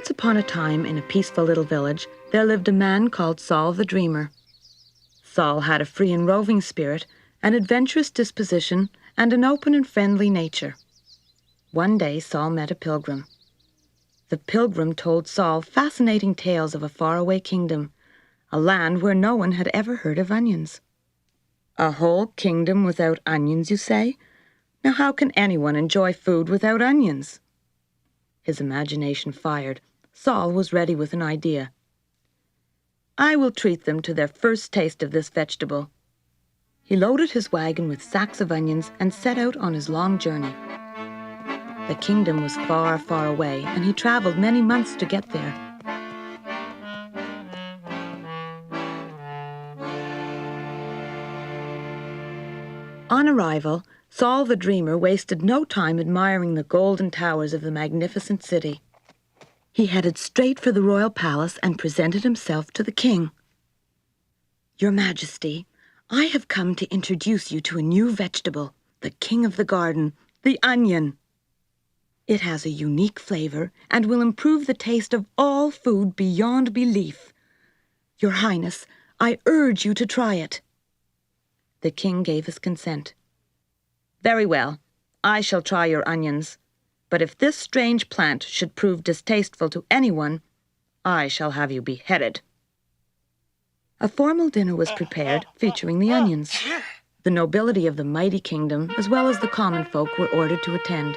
Once upon a time, in a peaceful little village, there lived a man called Saul the Dreamer. Saul had a free and roving spirit, an adventurous disposition, and an open and friendly nature. One day, Saul met a pilgrim. The pilgrim told Saul fascinating tales of a faraway kingdom, a land where no one had ever heard of onions. A whole kingdom without onions, you say? Now how can anyone enjoy food without onions? His imagination fired. Saul was ready with an idea. I will treat them to their first taste of this vegetable. He loaded his wagon with sacks of onions and set out on his long journey. The kingdom was far, far away, and he traveled many months to get there. On arrival, Saul the Dreamer wasted no time admiring the golden towers of the magnificent city. He headed straight for the royal palace and presented himself to the king. Your Majesty, I have come to introduce you to a new vegetable, the king of the garden, the onion. It has a unique flavor and will improve the taste of all food beyond belief. Your Highness, I urge you to try it. The king gave his consent. Very well, I shall try your onions. But if this strange plant should prove distasteful to anyone, I shall have you beheaded. A formal dinner was prepared, featuring the onions. The nobility of the mighty kingdom, as well as the common folk, were ordered to attend.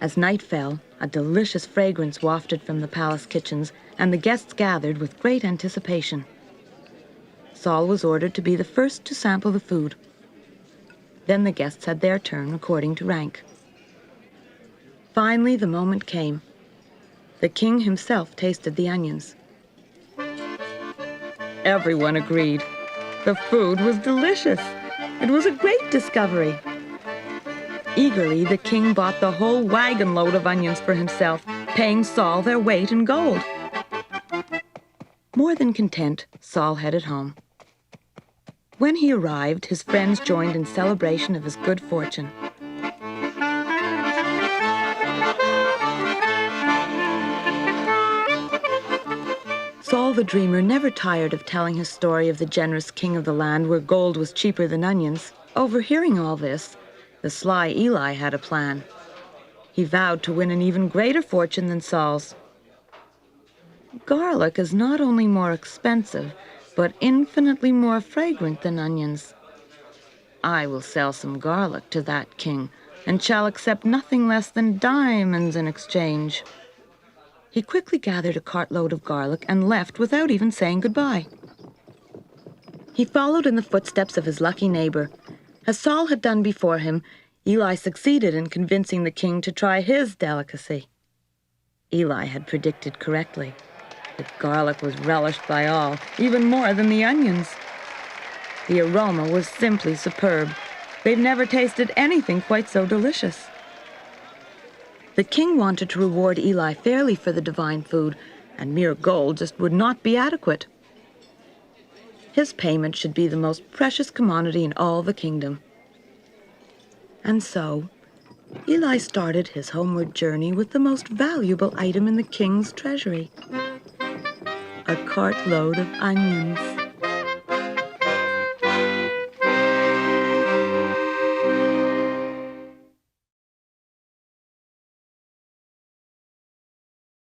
As night fell, a delicious fragrance wafted from the palace kitchens, and the guests gathered with great anticipation. Saul was ordered to be the first to sample the food. Then the guests had their turn according to rank. Finally, the moment came. The king himself tasted the onions. Everyone agreed. The food was delicious. It was a great discovery. Eagerly, the king bought the whole wagon load of onions for himself, paying Saul their weight in gold. More than content, Saul headed home. When he arrived, his friends joined in celebration of his good fortune. Saul the Dreamer never tired of telling his story of the generous king of the land where gold was cheaper than onions. Overhearing all this, the sly Eli had a plan. He vowed to win an even greater fortune than Saul's. Garlic is not only more expensive, but infinitely more fragrant than onions. I will sell some garlic to that king, and shall accept nothing less than diamonds in exchange. He quickly gathered a cartload of garlic and left without even saying goodbye. He followed in the footsteps of his lucky neighbor. As Saul had done before him, Eli succeeded in convincing the king to try his delicacy. Eli had predicted correctly. The garlic was relished by all, even more than the onions. The aroma was simply superb. They've never tasted anything quite so delicious. The king wanted to reward Eli fairly for the divine food, and mere gold just would not be adequate. His payment should be the most precious commodity in all the kingdom. And so, Eli started his homeward journey with the most valuable item in the king's treasury, a cartload of onions.